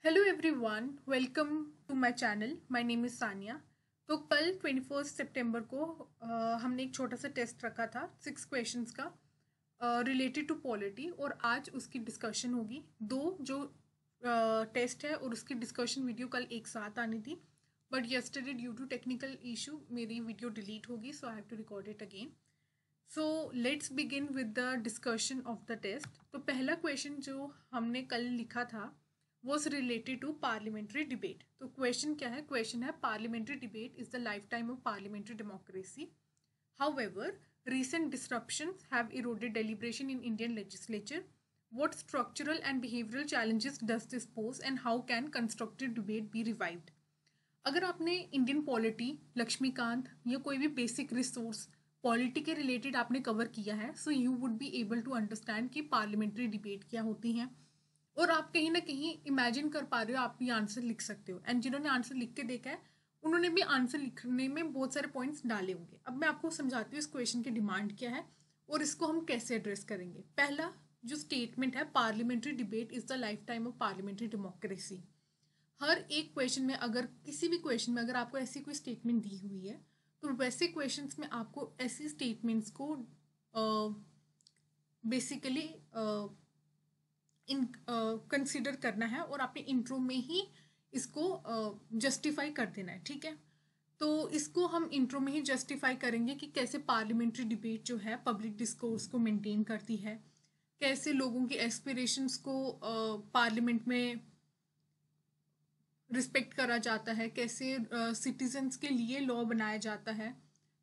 Hello everyone, welcome to my channel. My name is Sania. तो कल 21 सितंबर को हमने एक छोटा सा टेस्ट रखा था 6 क्वेश्चंस का रिलेटेड टू पॉलिटी, और आज उसकी डिस्कशन होगी। दो जो टेस्ट है और उसकी डिस्कशन वीडियो कल एक साथ आनी थी, but yesterday due to technical issue मेरी वीडियो डिलीट होगी, so I have to record it again. So let's begin with the discussion of the test. तो पहला क्वेश्चन जो हमने कल लिखा था was related to parliamentary debate. तो क्वेश्चन क्या है? क्वेश्चन है parliamentary debate is the lifetime of parliamentary democracy. However, recent disruptions have eroded deliberation in Indian legislature. What structural and behavioral challenges does this pose, and how can constructive debate be revived? अगर आपने Indian polity, Laxmikant या कोई भी basic resource polity के related आपने cover किया है, so you would be able to understand कि पार्लियामेंट्री डिबेट क्या होती हैं, और आप कहीं ना कहीं इमेजिन कर पा रहे हो, आप ये आंसर लिख सकते हो। एंड जिन्होंने आंसर लिख के देखा है उन्होंने भी आंसर लिखने में बहुत सारे पॉइंट्स डाले होंगे। अब मैं आपको समझाती हूँ इस क्वेश्चन की डिमांड क्या है और इसको हम कैसे एड्रेस करेंगे। पहला जो स्टेटमेंट है, parliamentary debate is the life time of parliamentary democracy. हर एक क्वेश्चन में, अगर किसी भी क्वेश्चन में अगर आपको ऐसी कोई स्टेटमेंट दी हुई है, तो वैसे क्वेश्चंस में आपको ऐसी स्टेटमेंट्स को बेसिकली इन कंसिडर करना है और अपने इंट्रो में ही इसको जस्टिफाई कर देना है। ठीक है, तो इसको हम इंट्रो में ही जस्टिफाई करेंगे कि कैसे पार्लियामेंट्री डिबेट जो है पब्लिक डिस्कोर्स को मेंटेन करती है, कैसे लोगों की एस्पिरेशंस को पार्लियामेंट में रिस्पेक्ट करा जाता है, कैसे सिटीजन्स के लिए लॉ बनाया जाता है।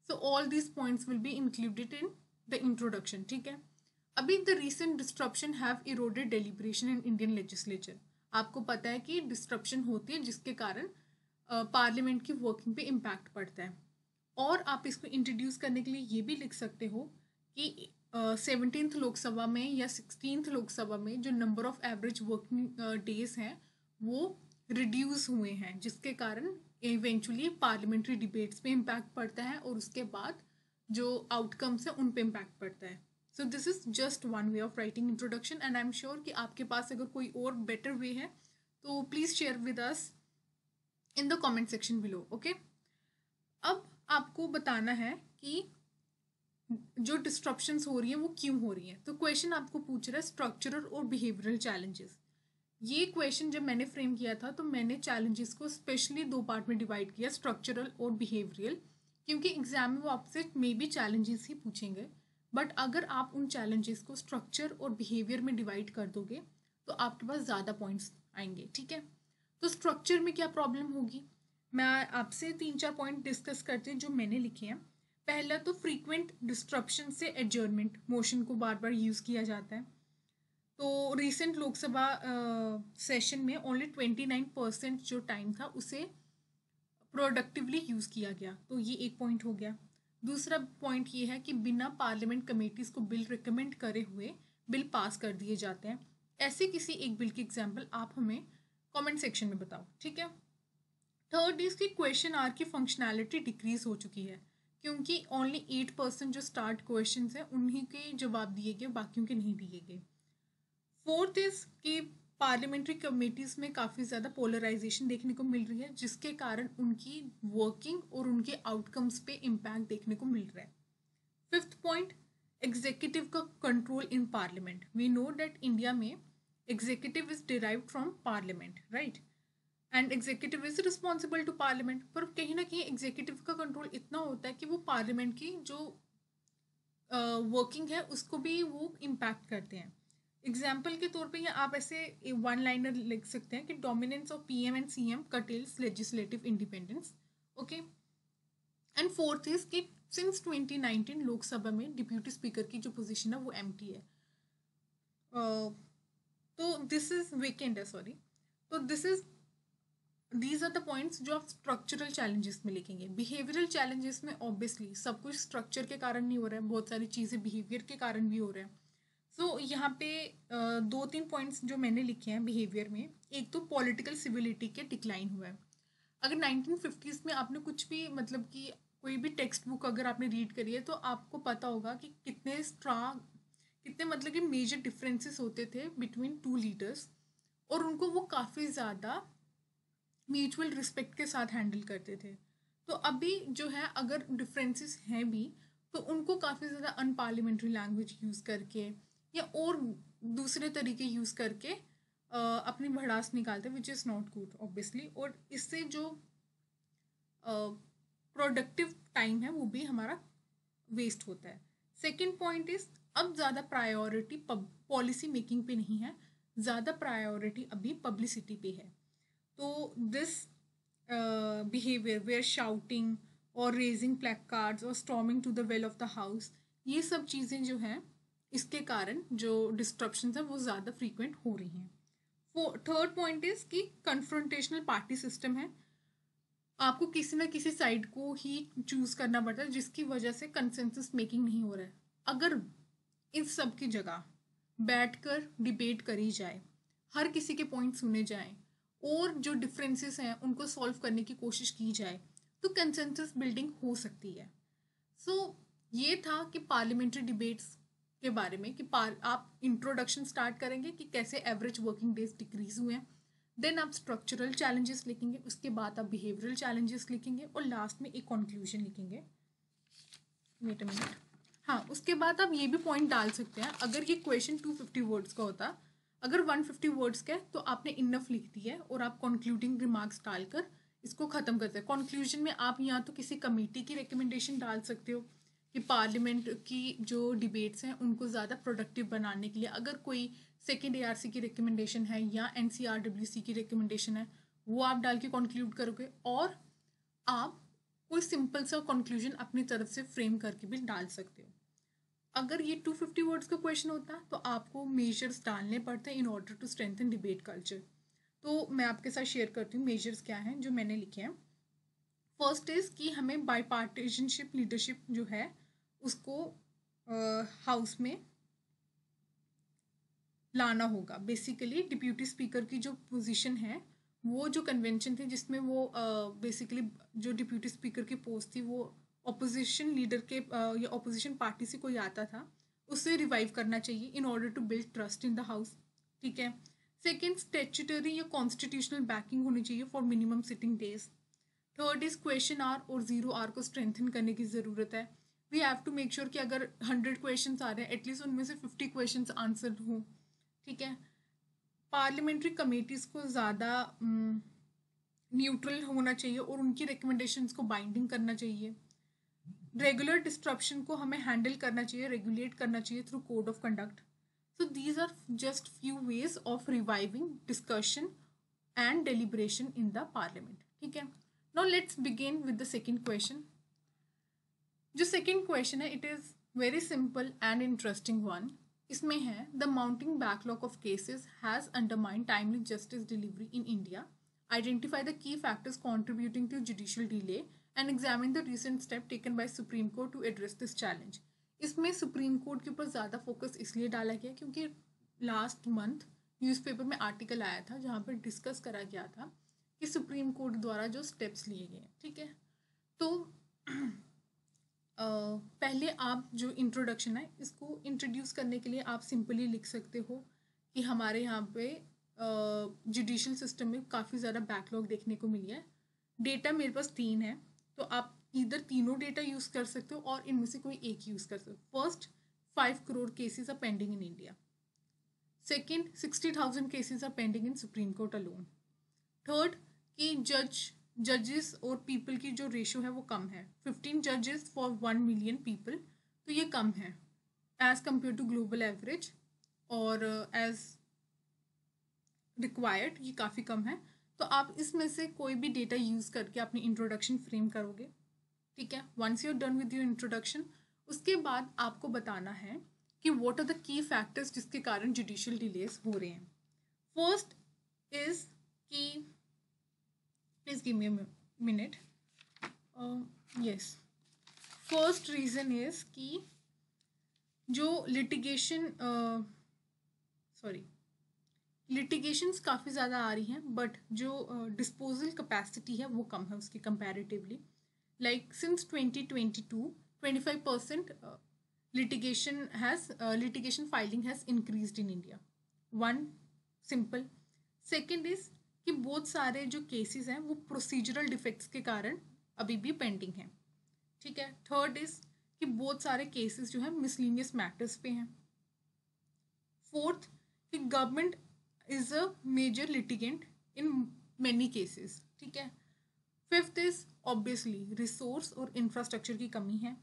So all this points will be included in the introduction. ठीक है, अभी the recent disruption have eroded deliberation in Indian legislature. आपको पता है कि डिस्ट्रप्शन होती है जिसके कारण पार्लियामेंट की वर्किंग पे इम्पैक्ट पड़ता है। और आप इसको इंट्रोड्यूस करने के लिए ये भी लिख सकते हो कि 17th लोकसभा में या 16th लोकसभा में जो number of average working days हैं वो रिड्यूस हुए हैं, जिसके कारण इवेंचुअली पार्लियामेंट्री डिबेट्स पे इम्पैक्ट पड़ता है और उसके बाद जो आउटकम्स हैं उन पे इम्पैक्ट पड़ता है। So this is just one way of writing introduction, and I am sure कि आपके पास अगर कोई और बेटर वे है तो please share with us in the comment section below. Okay, अब आपको बताना है कि जो डिस्ट्रप्शंस हो रही हैं वो क्यों हो रही हैं। तो क्वेश्चन आपको पूछ रहा है स्ट्रक्चरल और बिहेवियरल चैलेंजेस। ये क्वेश्चन जब मैंने फ्रेम किया था तो मैंने चैलेंजेस को स्पेशली दो पार्ट में डिवाइड किया, स्ट्रक्चरल और बिहेवियरल, क्योंकि एग्जाम में वो आपसे मे बी चैलेंजेस ही पूछेंगे, बट अगर आप उन चैलेंजेस को स्ट्रक्चर और बिहेवियर में डिवाइड कर दोगे तो आपके पास ज़्यादा पॉइंट्स आएंगे। ठीक है, तो स्ट्रक्चर में क्या प्रॉब्लम होगी, मैं आपसे 3-4 पॉइंट डिस्कस करते हैं जो मैंने लिखे हैं। पहला तो फ्रीक्वेंट डिस्ट्रप्शन से एडजर्नमेंट मोशन को बार बार यूज़ किया जाता है। तो रिसेंट लोकसभा सेशन में ओनली 29% जो टाइम था उसे प्रोडक्टिवली यूज़ किया गया, तो ये एक पॉइंट हो गया। दूसरा पॉइंट ये है कि बिना पार्लियामेंट कमेटीज़ को बिल रिकमेंड करे हुए बिल पास कर दिए जाते हैं। ऐसे किसी एक बिल की एग्जाम्पल आप हमें कमेंट सेक्शन में बताओ। ठीक है, थर्ड इज कि क्वेश्चन आर की फंक्शनैलिटी डिक्रीज हो चुकी है, क्योंकि ओनली 8% जो स्टार्ट क्वेश्चन हैं उन्हीं के जवाब दिए गए, बाकियों के नहीं दिए गए। फोर्थ इज कि पार्लियामेंट्री कमेटीज में काफ़ी ज़्यादा पोलराइजेशन देखने को मिल रही है, जिसके कारण उनकी वर्किंग और उनके आउटकम्स पे इम्पैक्ट देखने को मिल रहा है। फिफ्थ पॉइंट, एग्जीक्यूटिव का control in parliament. We know that India में executive is derived from parliament, right, and executive is responsible to parliament. पर कहीं ना कहीं एग्जीक्यूटिव का कंट्रोल इतना होता है कि वो पार्लियामेंट की जो वर्किंग है उसको भी वो इम्पैक्ट करते हैं। एग्जाम्पल के तौर पे ये आप ऐसे वन लाइनर लिख सकते हैं कि dominance of PM and CM curtails legislative independence. Okay, and fourth is कि सिंस 2019 लोकसभा में डिप्यूटी स्पीकर की जो पोजीशन है वो एम्प्टी है, तो दिस इज वेकेंट है, सॉरी। तो दीज आर द पॉइंट्स जो आप स्ट्रक्चरल चैलेंजेस में लिखेंगे। बिहेवियरल चैलेंजेस में ऑब्वियसली सब कुछ स्ट्रक्चर के कारण नहीं हो रहा है, बहुत सारी चीज़ें बिहेवियर के कारण भी हो रहे हैं। सो यहाँ पे 2-3 पॉइंट्स जो मैंने लिखे हैं बिहेवियर में, एक तो पॉलिटिकल सिविलिटी के डिक्लाइन हुआ है। अगर 1950s में आपने कुछ भी मतलब कि कोई भी टेक्स्ट बुक अगर आपने रीड करी है तो आपको पता होगा कि कितने मतलब कि मेजर डिफरेंसेस होते थे बिटवीन टू लीडर्स, और उनको वो काफ़ी ज़्यादा म्यूचुअल रिस्पेक्ट के साथ हैंडल करते थे। तो अभी जो है अगर डिफरेंसेस हैं भी तो उनको काफ़ी ज़्यादा अनपार्लियामेंट्री लैंग्वेज यूज़ करके या और दूसरे तरीके यूज़ करके अपनी भड़ास निकालते हैं, which is not good obviously. और इससे जो प्रोडक्टिव टाइम है वो भी हमारा वेस्ट होता है। सेकेंड पॉइंट इज, अब ज़्यादा प्रायोरिटी पॉलिसी मेकिंग पे नहीं है, ज़्यादा प्रायोरिटी अभी पब्लिसिटी पे है। तो दिस बिहेवियर वेयर शाउटिंग और रेजिंग प्लैकार्ड्स और storming to the well of the house, ये सब चीज़ें जो हैं इसके कारण जो डिस्ट्रप्शन है वो ज़्यादा फ्रीक्वेंट हो रही हैं। थर्ड पॉइंट इज कि कन्फ्रंटेशनल पार्टी सिस्टम है, आपको किसी ना किसी साइड को ही चूज करना पड़ता है जिसकी वजह से कंसेंसस मेकिंग नहीं हो रहा है। अगर इस सब की जगह बैठकर डिबेट करी जाए, हर किसी के पॉइंट सुने जाएं और जो डिफरेंसेस हैं उनको सॉल्व करने की कोशिश की जाए तो कंसेंसस बिल्डिंग हो सकती है। सो ये था कि पार्लियामेंट्री डिबेट्स के बारे में कि आप इंट्रोडक्शन स्टार्ट करेंगे कि कैसे एवरेज वर्किंग डेज डिक्रीज हुए हैं, देन आप स्ट्रक्चरल चैलेंजेस लिखेंगे, उसके बाद आप बिहेवियरल चैलेंजेस लिखेंगे और लास्ट में एक कंक्लूजन लिखेंगे। वेट अ मिनट, हाँ उसके बाद आप ये भी पॉइंट डाल सकते हैं, अगर ये क्वेश्चन 250 वर्ड्स का होता, अगर 150 वर्ड्स का है तो आपने इनफ लिख दिया है और आप कंक्लूडिंग रिमार्क्स डालकर इसको ख़त्म करते हैं। कंक्लूजन में आप यहाँ तो किसी कमेटी की रिकमेंडेशन डाल सकते हो कि पार्लियामेंट की जो डिबेट्स हैं उनको ज़्यादा प्रोडक्टिव बनाने के लिए अगर कोई सेकेंड ARC की रिकमेंडेशन है या NCRWC की रिकमेंडेशन है वो आप डाल के कंक्लूड करोगे, और आप कोई सिंपल सा कंक्लूजन अपनी तरफ से फ्रेम करके भी डाल सकते हो। अगर ये 250 वर्ड्स का क्वेश्चन होता तो आपको मेजर्स डालने पड़ते हैं in order to strengthen debate culture. तो मैं आपके साथ शेयर करती हूँ मेजर्स क्या हैं जो मैंने लिखे हैं। फर्स्ट इज़ कि हमें बाईपार्टीशनशिप लीडरशिप जो है उसको हाउस में लाना होगा। बेसिकली डिप्यूटी स्पीकर की जो पोजीशन है, वो जो कन्वेंशन थी जिसमें वो बेसिकली जो डिप्यूटी स्पीकर की पोस्ट थी वो ऑपोजिशन लीडर के या ऑपोजिशन पार्टी से कोई आता था उसे रिवाइव करना चाहिए in order to build trust in the house. ठीक है। सेकेंड, स्टेचुटरी या कॉन्स्टिट्यूशनल बैकिंग होनी चाहिए for minimum sitting days. Third is question hour और 0 आर को स्ट्रेंथन करने की ज़रूरत है। We have to make sure कि अगर 100 क्वेश्चन आ रहे हैं एटलीस्ट उनमें से 50 क्वेश्चन आंसर हों। ठीक है। पार्लियामेंट्री कमेटीज़ को ज़्यादा न्यूट्रल होना चाहिए और उनकी रिकमेंडेशंस को बाइंडिंग करना चाहिए। रेगुलर डिस्ट्रप्शन को हमें हैंडल करना चाहिए, रेगुलेट करना चाहिए through code of conduct. So these are just few ways of reviving discussion and deliberation in the parliament. ठीक है। Now let's begin with the second question. जो सेकेंड क्वेश्चन है it is very simple and interesting one. इसमें है, the mounting backlog of cases has undermined timely justice delivery in India, identify the key factors contributing to judicial delay and examine the recent step taken by supreme court to address this challenge. इसमें supreme court के ऊपर ज़्यादा focus इसलिए डाला गया क्योंकि last month newspaper में article आया था जहाँ पर डिस्कस करा गया था कि सुप्रीम कोर्ट द्वारा जो स्टेप्स लिए गए। ठीक है। तो पहले आप जो इंट्रोडक्शन है इसको इंट्रोड्यूस करने के लिए आप सिंपली लिख सकते हो कि हमारे यहाँ पे जुडिशल सिस्टम में काफ़ी ज़्यादा बैकलॉग देखने को मिली है। डेटा मेरे पास 3 है तो आप इधर तीनों डेटा यूज़ कर सकते हो और इनमें से कोई एक यूज़ कर सकते हो। First, 5 crore cases are pending in India. Second, 60,000 cases are pending in supreme court alone. Third, कि जजेस और पीपल की जो रेशो है वो कम है, 15 जजेस फॉर 1 मिलियन पीपल, तो ये कम है as compare to global average, और एज रिक्वायर्ड ये काफ़ी कम है। तो आप इसमें से कोई भी डेटा यूज़ करके अपनी इंट्रोडक्शन फ्रेम करोगे। ठीक है। Once you are done with your introduction, उसके बाद आपको बताना है कि what are the key factors जिसके कारण जुडिशियल डिलेस हो रहे हैं। फर्स्ट इज कि please give me a minute. Yes, first reason is कि जो लिटिगेशंस काफ़ी ज़्यादा आ रही हैं बट जो डिस्पोजल कैपेसिटी है वो कम है उसकी comparatively. Like since 2022 25% litigation filing has increased in India. One, simple. Second is कि बहुत सारे जो केसेस हैं वो प्रोसीजरल डिफेक्ट्स के कारण अभी भी पेंडिंग हैं, ठीक है। थर्ड इज कि बहुत सारे केसेस जो है मिसलिनियस मैटर्स पे हैं। फोर्थ कि government is a major litigant in many cases, ठीक है। फिफ्थ इज ऑब्वियसली रिसोर्स और इंफ्रास्ट्रक्चर की कमी है।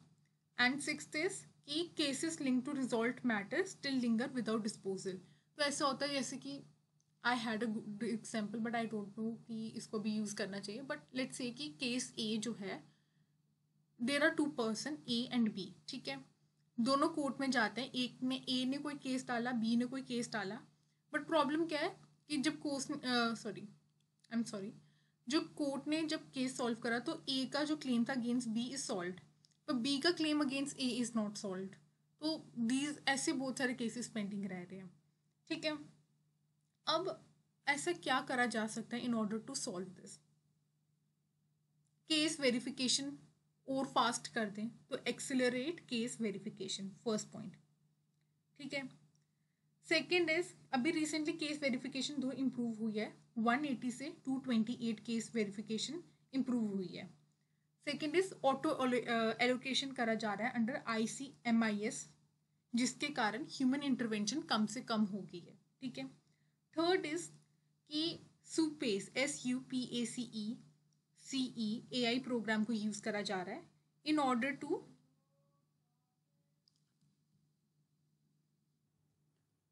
एंड सिक्स्थ इज कि cases link to resolve matter still linger without disposal. तो ऐसा होता है जैसे कि I had a good example but I don't know कि इसको भी यूज़ करना चाहिए, बट लेट्स से कि केस ए जो है, there are two person A and B, ठीक है। दोनों कोर्ट में जाते हैं, एक ने ए ने कोई केस डाला, बी ने कोई केस डाला, बट प्रॉब्लम क्या है कि जब जो कोर्ट ने जब केस सॉल्व करा तो ए का जो क्लेम था अगेंस्ट बी इज सॉल्व, पर बी का claim against A is not solve. तो दीज ऐसे बहुत सारे केसेस पेंडिंग रह रहे हैं, ठीक है। अब ऐसा क्या करा जा सकता है in order to solve this? Case verification और फास्ट कर दें, तो accelerate case verification, first point, ठीक है। सेकेंड इज अभी रिसेंटली केस वेरिफिकेशन दो इम्प्रूव हुई है, 180 से 228 केस वेरिफिकेशन इम्प्रूव हुई है। सेकेंड इज ऑटो एलोकेशन करा जा रहा है अंडर ICMIS, जिसके कारण ह्यूमन इंटरवेंशन कम से कम हो गई है, ठीक है। थर्ड इज कि सुपेस SUPACE AI प्रोग्राम को यूज करा जा रहा है in order to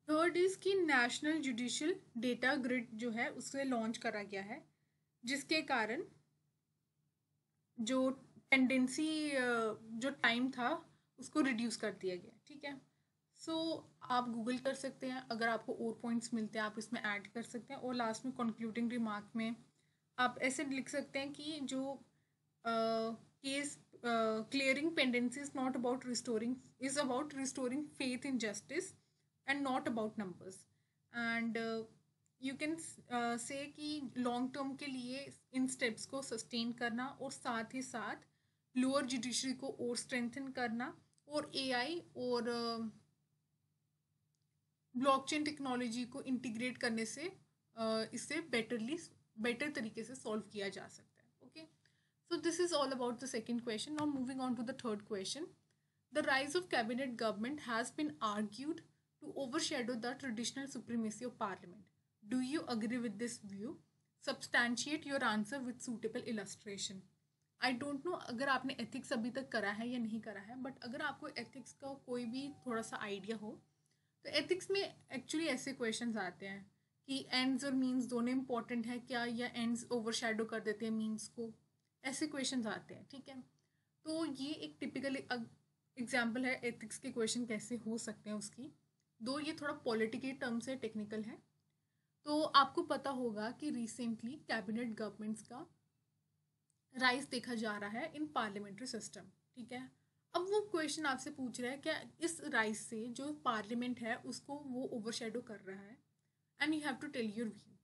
third is कि नेशनल जुडिशियल डेटा ग्रिड जो है उसे लॉन्च करा गया है, जिसके कारण जो टेंडेंसी जो टाइम था उसको रिड्यूस कर दिया गया, ठीक है। सो आप गूगल कर सकते हैं, अगर आपको और पॉइंट्स मिलते हैं आप इसमें ऐड कर सकते हैं, और लास्ट में कंक्लूडिंग रिमार्क में आप ऐसे लिख सकते हैं कि जो case clearing pendency is not about restoring, is about restoring faith in justice and not about numbers. And you can say कि लॉन्ग टर्म के लिए इन स्टेप्स को सस्टेन करना और साथ ही साथ लोअर जुडिशरी को और स्ट्रेंथन करना और AI और ब्लॉकचेन टेक्नोलॉजी को इंटीग्रेट करने से इसे बेटर तरीके से सॉल्व किया जा सकता है, okay. So this is all about the second question. Now moving on to the third question. The rise of cabinet government has been argued to overshadow the traditional supremacy of parliament. Do you agree with this view? Substantiate your answer with suitable illustration. I don't know अगर आपने ethics अभी तक करा है या नहीं करा है, but अगर आपको ethics का कोई भी थोड़ा सा आइडिया हो तो एथिक्स में एक्चुअली ऐसे क्वेश्चंस आते हैं कि एंड्स और मीन्स दोनों इंपॉर्टेंट है क्या, या एंड्स ओवरशैडो कर देते हैं मीन्स को, ऐसे क्वेश्चंस आते हैं, ठीक है। तो ये एक टिपिकल एग्जाम्पल है एथिक्स के क्वेश्चन कैसे हो सकते हैं उसकी, दो ये थोड़ा पॉलिटिकल टर्म से टेक्निकल है। तो आपको पता होगा कि रिसेंटली कैबिनेट गवर्नमेंट्स का राइज देखा जा रहा है इन पार्लियामेंट्री सिस्टम, ठीक है। अब वो क्वेश्चन आपसे पूछ रहा है क्या इस राइज से जो पार्लियामेंट है उसको वो ओवरशैडो कर रहा है, and you have to tell your view.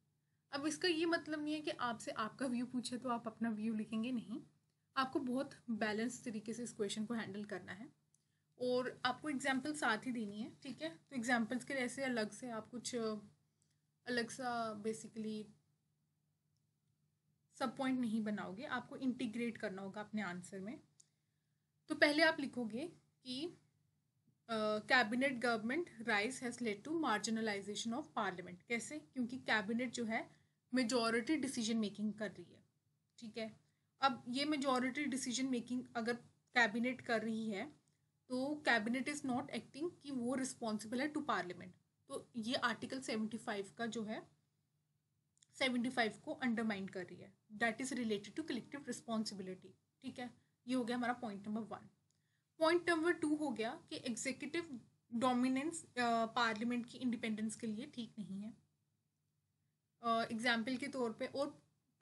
अब इसका ये मतलब नहीं है कि आपसे आपका व्यू पूछे तो आप अपना व्यू लिखेंगे, नहीं, आपको बहुत बैलेंस तरीके से इस क्वेश्चन को हैंडल करना है और आपको एग्जाम्पल साथ ही देनी है, ठीक है। तो एग्जाम्पल्स के ऐसे अलग से आप कुछ अलग सा बेसिकली सब पॉइंट नहीं बनाओगे, आपको इंटीग्रेट करना होगा अपने आंसर में। तो पहले आप लिखोगे कि cabinet government rise has led to marginalisation of parliament. कैसे? क्योंकि कैबिनेट जो है मेजॉरिटी डिसीजन मेकिंग कर रही है, ठीक है। अब ये मेजॉरिटी डिसीजन मेकिंग अगर कैबिनेट कर रही है तो कैबिनेट इज़ नॉट एक्टिंग कि वो रिस्पॉन्सिबल है टू पार्लियामेंट। तो ये आर्टिकल 75 का जो है 75 को अंडरमाइन कर रही है, that is related to collective responsibility, ठीक है। ये हो गया हमारा पॉइंट नंबर 1। पॉइंट नंबर 2 हो गया कि एग्जीक्यूटिव डोमिनेंस पार्लियामेंट की इंडिपेंडेंस के लिए ठीक नहीं है, एग्जाम्पल के तौर पे, और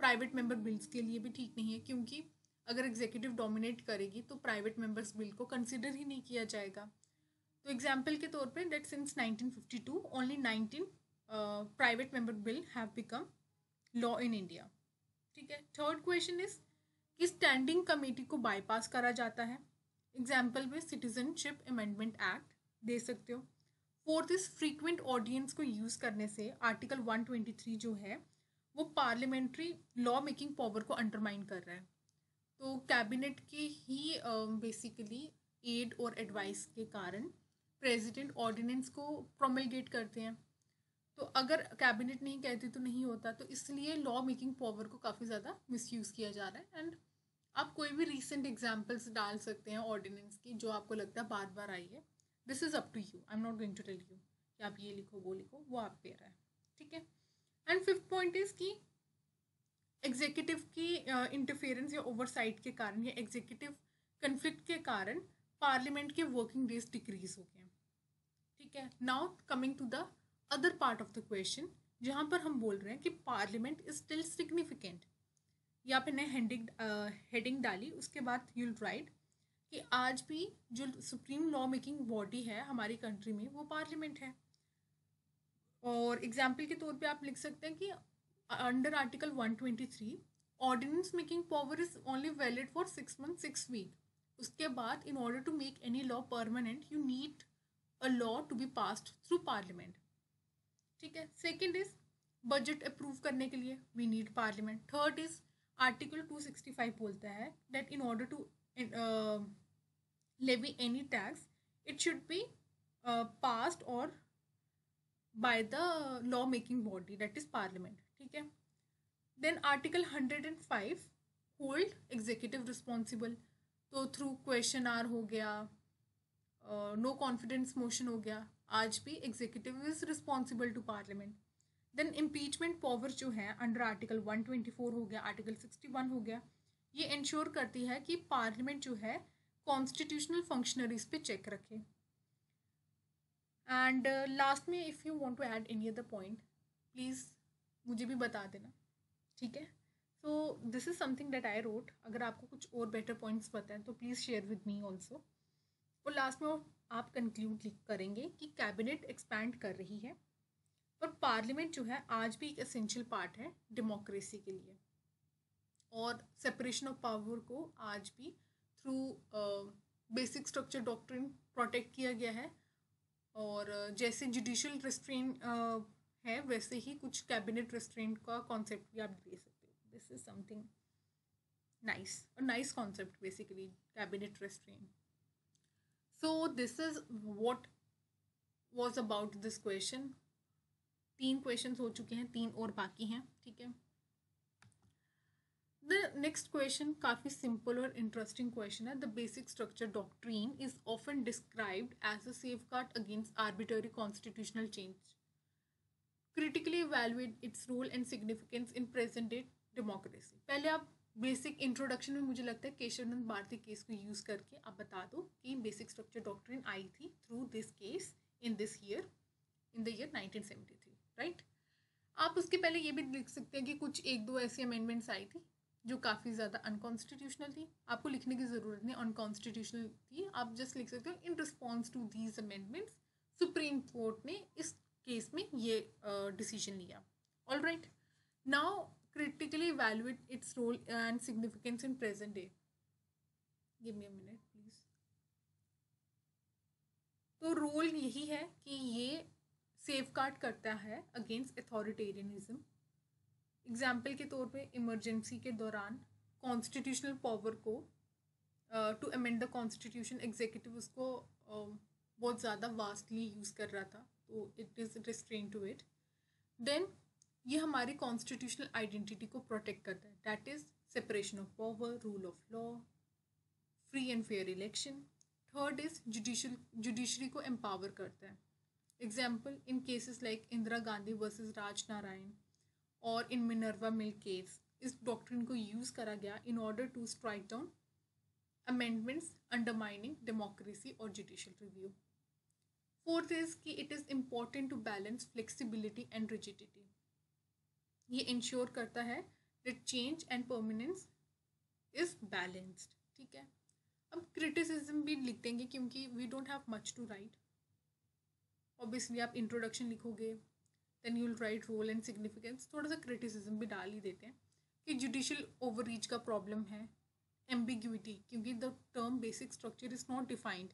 प्राइवेट मेंबर बिल्स के लिए भी ठीक नहीं है, क्योंकि अगर एग्जीक्यूटिव डोमिनेट करेगी तो प्राइवेट मेंबर्स बिल को कंसिडर ही नहीं किया जाएगा। तो एग्जाम्पल के तौर पे that since 1952 only 19 private member bill have become law in India, ठीक है। थर्ड क्वेश्चन इज कि स्टैंडिंग कमेटी को बाईपास करा जाता है, एग्जाम्पल में सिटीजनशिप अमेंडमेंट एक्ट दे सकते हो। फोर्थ इज फ्रीक्वेंट ऑडियंस को यूज़ करने से आर्टिकल 123 जो है वो पार्लियामेंट्री लॉ मेकिंग पावर को अंडरमाइन कर रहा है। तो कैबिनेट के ही बेसिकली एड और एडवाइस के कारण प्रेसिडेंट ऑर्डिनेंस को प्रोमलगेट करते हैं। तो अगर कैबिनेट नहीं कहती तो नहीं होता, तो इसलिए लॉ मेकिंग पावर को काफ़ी ज़्यादा मिसयूज़ किया जा रहा है। एंड आप कोई भी रीसेंट एग्जाम्पल्स डाल सकते हैं ऑर्डिनेंस की जो आपको लगता है बार बार आई है। This is up to you, I am not going to tell you कि आप ये लिखो वो लिखो, वो आप पे रहा है, ठीक है। एंड फिफ्थ पॉइंट इज कि एग्जीक्यूटिव की इंटरफेरेंस या ओवरसाइट के कारण या एग्जीक्यूटिव कन्फ्लिक्ट के कारण पार्लियामेंट के वर्किंग डेज डिक्रीज हो गए, ठीक है। Now coming to the other part of the question, जहाँ पर हम बोल रहे हैं कि पार्लियामेंट इज स्टिल सिग्निफिकेंट। यहाँ पे नए हेडिंग डाली, उसके बाद यूल राइट कि आज भी जो सुप्रीम लॉ मेकिंग बॉडी है हमारी कंट्री में वो पार्लियामेंट है। और एग्जाम्पल के तौर पे आप लिख सकते हैं कि under article 123 ordinance making power is only valid for 6 months 6 weeks। उसके बाद in order to make any law permanent you need a law to be passed through parliament, ठीक है। सेकेंड इज बजट अप्रूव करने के लिए we need parliament. Third is article 265 बोलता है that in order to levy any tax it should be passed और by the law making body that is parliament, ठीक है। then article 105 hold executive responsible, तो through question hour हो गया, no confidence motion हो गया, आज भी executive is responsible to parliament. Then impeachment power जो है अंडर आर्टिकल 124 हो गया, आर्टिकल 61 हो गया, ये इंश्योर करती है कि पार्लियामेंट जो है कॉन्स्टिट्यूशनल फंक्शनरीज पे चेक रखे। एंड लास्ट में if you want to add any other point please मुझे भी बता देना, ठीक है। So this is something that I wrote. अगर आपको कुछ और बेटर पॉइंट्स पता है तो please share with me also. और लास्ट में आप कंक्लूड करेंगे कि कैबिनेट एक्सपैंड कर रही है और पार्लियामेंट जो है आज भी एक एसेंशियल पार्ट है डेमोक्रेसी के लिए, और सेपरेशन ऑफ पावर को आज भी through basic structure doctrine protect किया गया है। और जैसे जुडिशियल रेस्ट्रेन है वैसे ही कुछ कैबिनेट रेस्ट्रेंट का कॉन्सेप्ट भी आप दे सकते हो। This is something nice concept basically, cabinet restraint. So this is what was about this question. 3 question हो चुके हैं, 3 और बाकी हैं, ठीक है। द नेक्स्ट क्वेश्चन काफ़ी सिंपल और इंटरेस्टिंग क्वेश्चन है। The basic structure doctrine is often described as a safeguard against arbitrary constitutional change, critically evaluate its role and significance in present day democracy. पहले आप बेसिक इंट्रोडक्शन में मुझे लगता है Keshavananda Bharti case को यूज़ करके आप बता दो कि बेसिक स्ट्रक्चर डॉक्ट्रीन आई थी through this case in this year, in the year 1973, right. आप उसके पहले ये भी लिख सकते हैं कि कुछ 1-2 ऐसी अमेंडमेंट्स आई थी जो काफ़ी ज़्यादा अनकॉन्स्टिट्यूशनल थी। आपको लिखने की ज़रूरत नहीं अनकॉन्स्टिट्यूशनल थी, आप जस्ट लिख सकते हो in response to these amendments supreme court ने इस केस में ये डिसीजन लिया। All right, now critically evaluate its role and significance in present day. Give me a minute please. तो रोल यही है कि ये सेफगार्ड करता है अगेंस्ट अथॉरिटेरियनिज्म। एग्जाम्पल के तौर पे इमरजेंसी के दौरान कॉन्स्टिट्यूशनल पावर को to amend the constitution executive उसको बहुत ज़्यादा वास्टली यूज़ कर रहा था, तो it is restrain to it. Then ये हमारी कॉन्स्टिट्यूशनल आइडेंटिटी को प्रोटेक्ट करता है, that is separation of power, rule of law, free and fair election. Third is judiciary को एम्पावर करता है। Example in cases like Indira Gandhi versus Raj Narayan और इन मिनर्वा मिल केस, इस डॉक्ट्रिन को यूज़ करा गया in order to strike down amendments undermining democracy और judicial review. Fourth is कि it is important to balance flexibility and rigidity. ये ensure करता है that change and permanence is balanced, ठीक है। अब क्रिटिसिज्म भी लिख देंगे क्योंकि we don't have much to write. Obviously आप इंट्रोडक्शन लिखोगे, then you will write role and significance, थोड़ा सा क्रिटिसिज्म भी डाल ही देते हैं कि जुडिशियल ओवररीच का प्रॉब्लम है, एम्बिग्यूटी क्योंकि the term basic structure is not defined,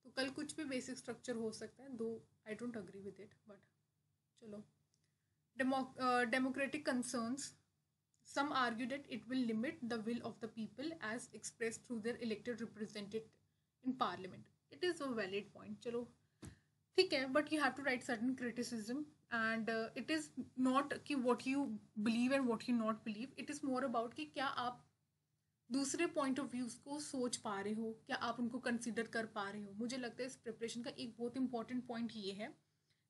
तो कल कुछ भी बेसिक स्ट्रक्चर हो सकता है, दो I don't agree with it, but चलो. Democratic concerns. Some argue that it will limit the will of the people as expressed through their elected representative in parliament. It is a valid point. चलो ठीक है, but you have to write certain criticism, and it is not कि what you believe and what you not believe. It is more about कि क्या आप दूसरे point of views को सोच पा रहे हो, क्या आप उनको कंसिडर कर पा रहे हो. मुझे लगता है इस प्रिपरेशन का एक बहुत इंपॉर्टेंट पॉइंट ये है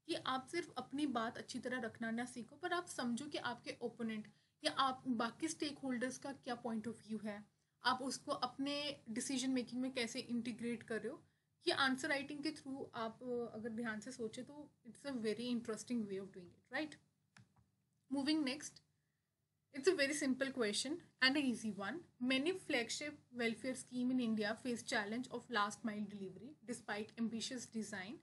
कि आप सिर्फ अपनी बात अच्छी तरह रखना ना सीखो, पर आप समझो कि आपके ओपोनेंट या आप बाकी स्टेक होल्डर्स का क्या पॉइंट ऑफ व्यू है, आप उसको अपने डिसीजन मेकिंग में कैसे इंटीग्रेट कर रहे हो. ये आंसर राइटिंग के थ्रू आप अगर ध्यान से सोचे तो it's a very interesting way of doing it, right. Moving next. It's a very simple question and an easy one. Many flagship welfare schemes in India face challenge of last mile delivery despite ambitious design.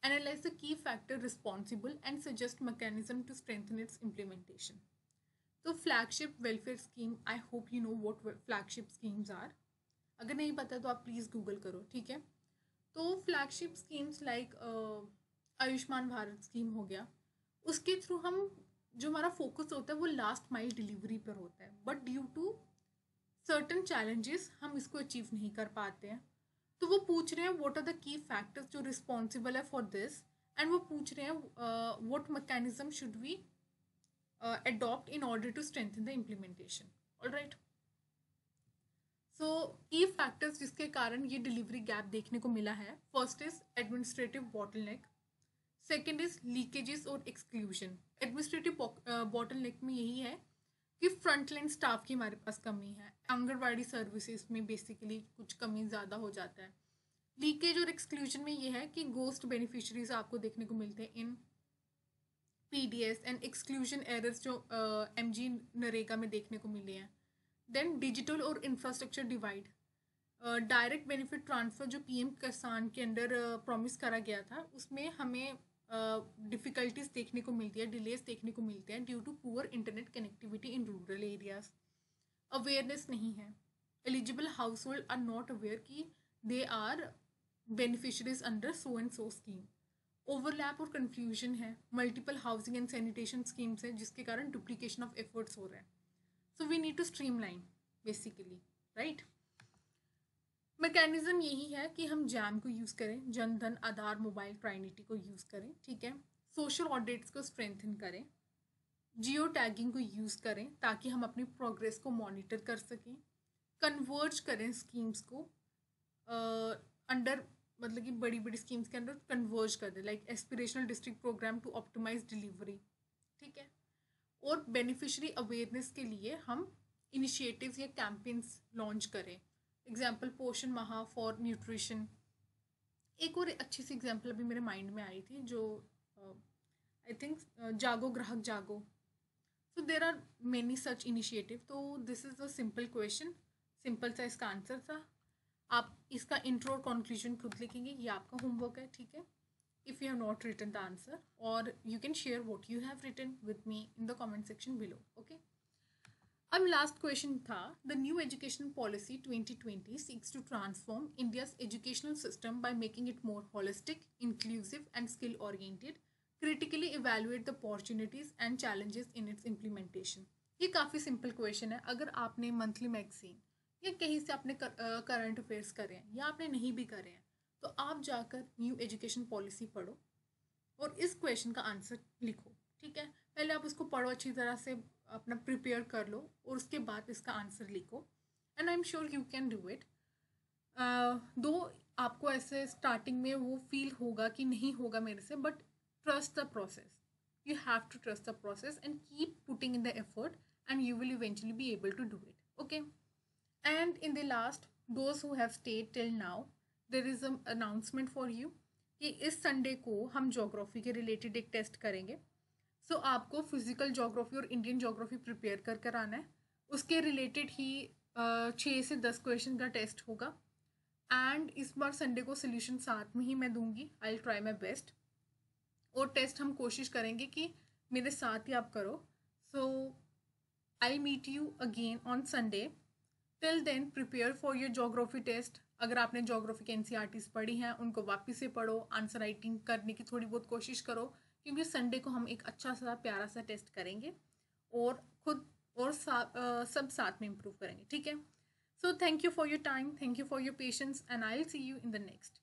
Analyze the key factor responsible and suggest mechanism to strengthen its implementation. So flagship welfare scheme, I hope you know what flagship schemes are. अगर नहीं पता तो आप please Google करो, ठीक है. तो flagship schemes like Ayushman Bharat scheme हो गया, उसके थ्रू हम जो हमारा फोकस होता है वो लास्ट माइल डिलीवरी पर होता है, but due to certain challenges हम इसको अचीव नहीं कर पाते हैं. तो वो पूछ रहे हैं what are the key factors जो रिस्पॉन्सिबल है फॉर दिस, एंड वो पूछ रहे हैं what mechanism should we adopt in order to strengthen the implementation. All right. So key factors जिसके कारण ये डिलीवरी गैप देखने को मिला है, first is administrative bottleneck, second is leakages और एक्सक्लूजन. एडमिनिस्ट्रेटिव बॉटलनेक में यही है कि फ्रंट लाइन स्टाफ की हमारे पास कमी है, आंगनबाड़ी सर्विसेज में बेसिकली कुछ कमी ज़्यादा हो जाता है. लीकेज और एक्सक्लूजन में ये है कि गोस्ट बेनिफिशरीज आपको देखने को मिलते हैं इन पीडीएस, एंड एक्सक्लूजन एरर्स जो एमजी नरेगा में देखने को मिले हैं. देन डिजिटल और infrastructure divide. Direct benefit transfer जो पीएम किसान के अंडर प्रॉमिस करा गया था, उसमें हमें डिफ़िकल्टीज देखने को मिलती है, डिलेस देखने को मिलते हैं due to poor internet connectivity in rural areas. Awareness नहीं है, eligible house hold are not aware कि they are beneficiaries under so and so scheme. Overlap और कन्फ्यूजन है, multiple housing and sanitation schemes हैं जिसके कारण डुप्लीकेशन ऑफ एफर्ट्स हो रहे हैं. So we need to streamline basically, right? Mechanism यही है कि हम जैम को यूज़ करें, जन धन, आधार, मोबाइल, ट्राइनिटी को यूज़ करें, ठीक है. सोशल ऑडिट्स को स्ट्रेंथन करें, जियो टैगिंग को यूज़ करें ताकि हम अपनी प्रोग्रेस को मॉनिटर कर सकें, कन्वर्ज करें स्कीम्स को अंडर मतलब कि बड़ी बड़ी स्कीम्स के अंदर कन्वर्ज कर दें, like aspirational district programme to optimise delivery, ठीक है. और बेनिफिशरी अवेयरनेस के लिए हम इनिशिएटिव्स या कैंपेन्स लॉन्च करें. एग्जांपल पोषण माह फॉर न्यूट्रिशन. एक और अच्छी सी एग्जांपल अभी मेरे माइंड में आई थी जो आई थिंक जागो ग्राहक जागो. So there are many such initiative. तो this is a simple question, simple सा इसका आंसर था. आप इसका इंट्रो और कंक्लूजन खुद लिखेंगे, ये आपका होमवर्क है, ठीक है. If you have not written the answer, or you can share what you have written with me in the comment section below, okay. अब last question था, the new education policy 2020 seeks to transform India's educational system by making it more holistic, inclusive and skill oriented. Critically evaluate the opportunities and challenges in its implementation. ये काफ़ी simple question है. अगर आपने monthly magazine या कहीं से आपने current affairs करे हैं या आपने नहीं भी करे हैं, तो आप जाकर न्यू एजुकेशन पॉलिसी पढ़ो और इस क्वेश्चन का आंसर लिखो, ठीक है. पहले आप उसको पढ़ो, अच्छी तरह से अपना प्रिपेयर कर लो और उसके बाद इसका आंसर लिखो, and I am sure you can do it. दो आपको ऐसे स्टार्टिंग में वो फील होगा कि नहीं होगा मेरे से, but trust the process. You have to trust the process and keep putting in the effort and you will eventually be able to do it, okay. And in the last, those who have stayed till now, there is a announcement for you कि इस Sunday को हम geography के related एक test करेंगे. सो आपको physical geography और Indian geography prepare कर कर आना है. उसके रिलेटेड ही 6 से 10 क्वेश्चन का टेस्ट होगा, एंड इस बार संडे को सोल्यूशन साथ में ही मैं दूंगी. I will try my best. और टेस्ट हम कोशिश करेंगे कि मेरे साथ ही आप करो. So I meet you again on Sunday. Till then, prepare for your geography test. अगर आपने जोग्राफी के एनसीईआरटीज पढ़ी हैं उनको वापस से पढ़ो, आंसर राइटिंग करने की थोड़ी बहुत कोशिश करो, क्योंकि संडे को हम एक अच्छा सा प्यारा सा टेस्ट करेंगे और खुद और सब साथ में इम्प्रूव करेंगे, ठीक है। So thank you for your time, thank you for your patience, and I will see you in the next.